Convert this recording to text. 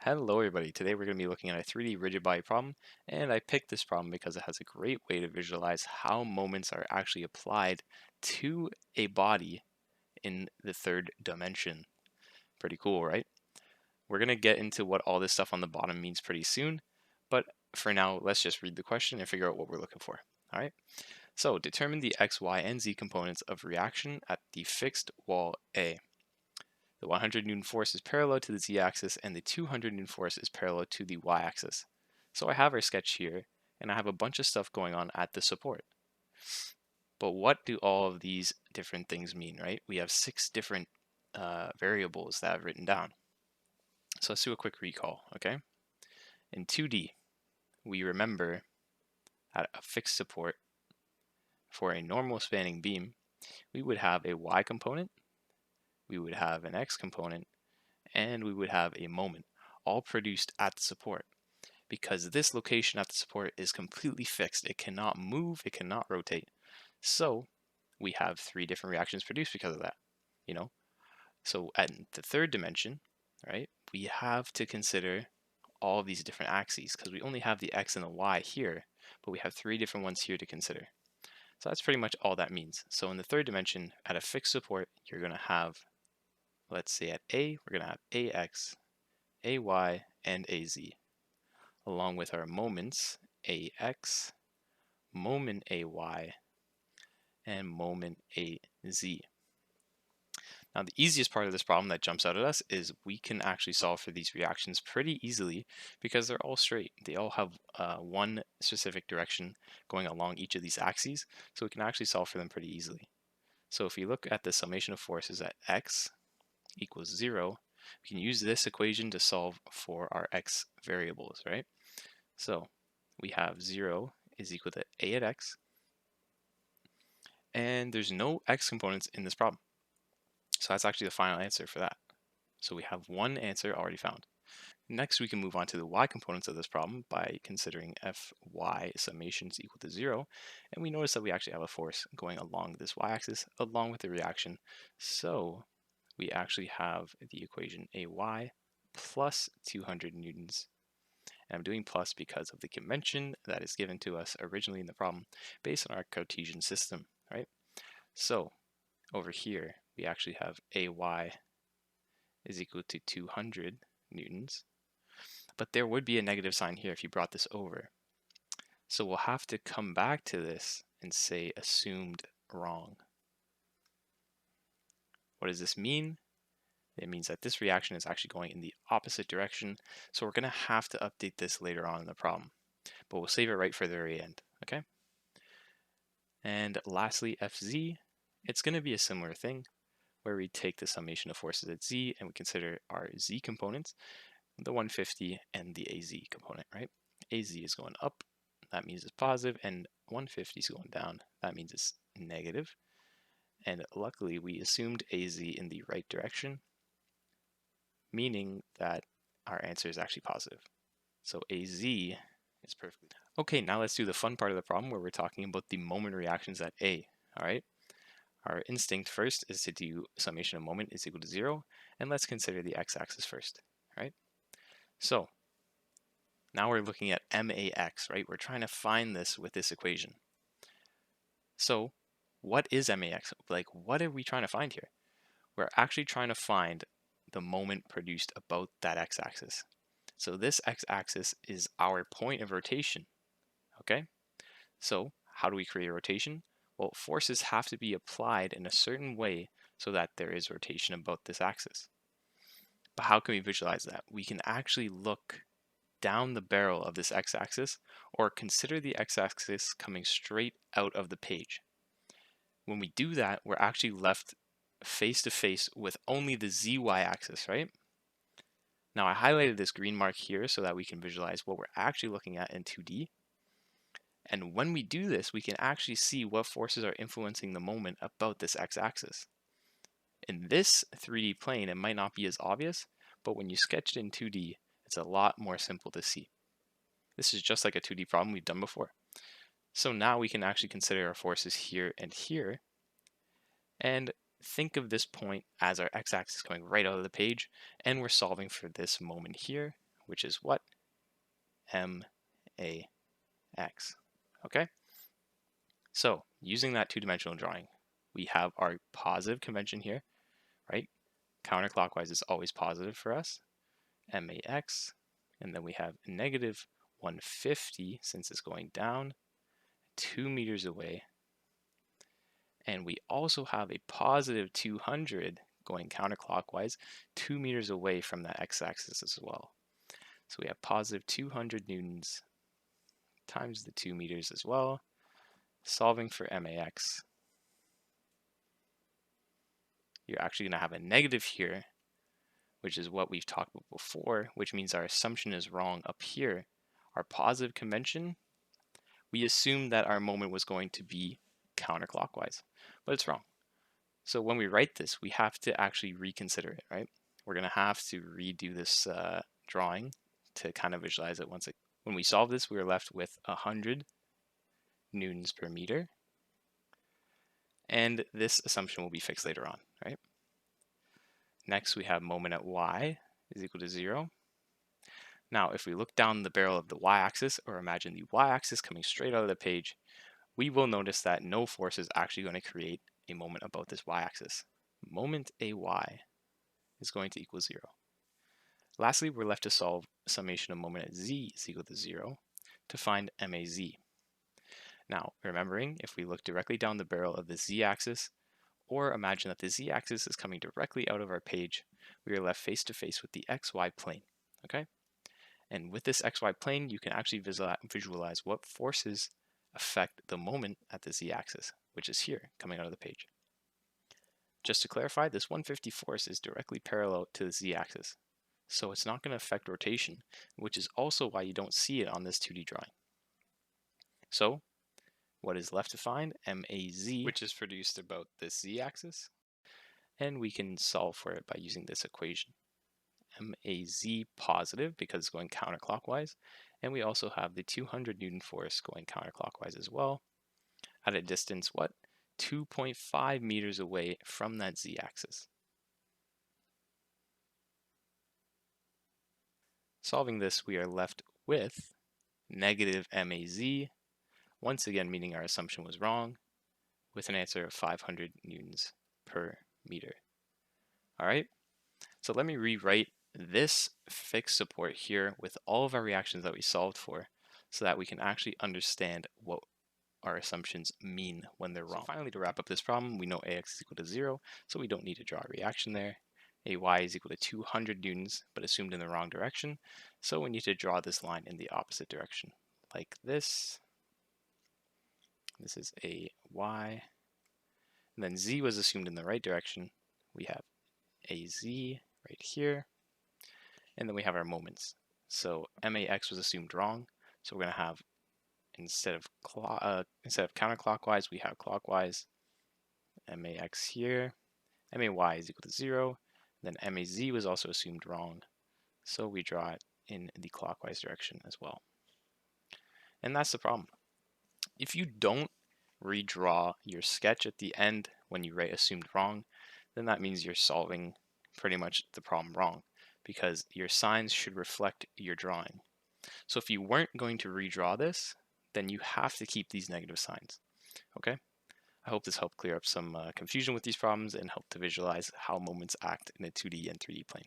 Hello everybody, today we're going to be looking at a 3D rigid body problem, and I picked this problem because it has a great way to visualize how moments are actually applied to a body in the third dimension. Pretty cool, right? We're going to get into what all this stuff on the bottom means pretty soon, but for now, let's just read the question and figure out what we're looking for. Alright, so determine the x, y, and z components of reaction at the fixed wall A. The 100 Newton force is parallel to the z-axis and the 200 Newton force is parallel to the y-axis. So I have our sketch here and I have a bunch of stuff going on at the support. But what do all of these different things mean, right? We have 6 different variables that I've written down. So let's do a quick recall, okay? In 2D, we remember at a fixed support for a normal spanning beam, we would have a y component, we would have an x component, and we would have a moment, all produced at the support. Because this location at the support is completely fixed, it cannot move, it cannot rotate. So we have 3 different reactions produced because of that, you know? So at the third dimension, right, we have to consider all of these different axes because we only have the x and the y here, but we have 3 different ones here to consider. So that's pretty much all that means. So in the third dimension, at a fixed support, you're going to have, let's say at A, we're going to have AX, AY, and AZ, along with our moments, AX, moment AY, and moment AZ. Now the easiest part of this problem that jumps out at us is we can actually solve for these reactions pretty easily because they're all straight. They all have one specific direction going along each of these axes, so we can actually solve for them pretty easily. So if you look at the summation of forces at x equals 0, we can use this equation to solve for our x variables, right? So we have 0 is equal to a at x, and there's no x components in this problem. So that's actually the final answer for that. So we have one answer already found. Next, we can move on to the y components of this problem by considering Fy summations equal to 0. And we notice that we actually have a force going along this y-axis along with the reaction. So we actually have the equation Ay plus 200 newtons. And I'm doing plus because of the convention that is given to us originally in the problem based on our Cartesian system, right? So over here, we actually have Ay is equal to 200 newtons, but there would be a negative sign here if you brought this over. So we'll have to come back to this and say assumed wrong. What does this mean? It means that this reaction is actually going in the opposite direction, so we're going to have to update this later on in the problem, but we'll save it right for the very end, okay? And lastly, Fz, it's going to be a similar thing, where we take the summation of forces at z and we consider our z components, the 150 and the az component, right? Az is going up, that means it's positive, and 150 is going down, that means it's negative. And luckily we assumed az in the right direction, meaning that our answer is actually positive. So az is perfect. Okay, now let's do the fun part of the problem where we're talking about the moment reactions at A, all right? Our instinct first is to do summation of moment is equal to 0, and let's consider the x-axis first, right? So now we're looking at max, right? We're trying to find this with this equation. So what is max? Like, what are we trying to find here? We're actually trying to find the moment produced about that x-axis. So this x-axis is our point of rotation, okay? So how do we create a rotation? Well, forces have to be applied in a certain way so that there is rotation about this axis. But how can we visualize that? We can actually look down the barrel of this x-axis or consider the x-axis coming straight out of the page. When we do that, we're actually left face to face with only the zy axis, right? Now I highlighted this green mark here so that we can visualize what we're actually looking at in 2D. And when we do this, we can actually see what forces are influencing the moment about this x-axis. In this 3D plane, it might not be as obvious, but when you sketch it in 2D, it's a lot more simple to see. This is just like a 2D problem we've done before. So now we can actually consider our forces here and here, and think of this point as our x-axis going right out of the page, and we're solving for this moment here, which is what? MAX. Okay? So, using that two-dimensional drawing, we have our positive convention here, right? Counterclockwise is always positive for us, MAX, and then we have negative 150 since it's going down, 2 meters away. And we also have a positive 200 going counterclockwise, 2 meters away from that x-axis as well. So we have positive 200 newtons times the 2 meters as well. Solving for MAX, you're actually going to have a negative here, which is what we've talked about before, which means our assumption is wrong up here. Our positive convention, we assumed that our moment was going to be counterclockwise, but it's wrong. So when we write this, we have to actually reconsider it, right? We're going to have to redo this drawing to kind of visualize it once. When we solve this, we were left with 100 newtons per meter. And this assumption will be fixed later on, right? Next, we have moment at y is equal to 0. Now, if we look down the barrel of the y-axis, or imagine the y-axis coming straight out of the page, we will notice that no force is actually going to create a moment about this y-axis. Moment AY is going to equal 0. Lastly, we're left to solve summation of moment at z is equal to 0 to find MAZ. Now, remembering, if we look directly down the barrel of the z-axis, or imagine that the z-axis is coming directly out of our page, we are left face to face with the xy plane, okay? And with this xy plane, you can actually visualize what forces affect the moment at the z-axis, which is here, coming out of the page. Just to clarify, this 150 force is directly parallel to the z-axis, so it's not going to affect rotation, which is also why you don't see it on this 2D drawing. So, what is left to find? MAZ, which is produced about this z-axis, and we can solve for it by using this equation. MAZ positive because it's going counterclockwise, and we also have the 200 Newton force going counterclockwise as well, at a distance, what? 2.5 meters away from that z-axis. Solving this, we are left with negative MAZ, once again meaning our assumption was wrong, with an answer of 500 newtons per meter. All right, so let me rewrite this fixed support here with all of our reactions that we solved for so that we can actually understand what our assumptions mean when they're wrong. So finally, to wrap up this problem, we know AX is equal to 0, so we don't need to draw a reaction there. AY is equal to 200 newtons, but assumed in the wrong direction, so we need to draw this line in the opposite direction, like this. This is AY, and then Z was assumed in the right direction. We have AZ right here, and then we have our moments. So MAX was assumed wrong, so we're going to have, instead of counterclockwise, we have clockwise. MAX here, MAY is equal to 0, then MAZ was also assumed wrong, so we draw it in the clockwise direction as well. And that's the problem. If you don't redraw your sketch at the end when you write assumed wrong, then that means you're solving pretty much the problem wrong, because your signs should reflect your drawing. So if you weren't going to redraw this, then you have to keep these negative signs, okay? I hope this helped clear up some confusion with these problems and help to visualize how moments act in a 2D and 3D plane.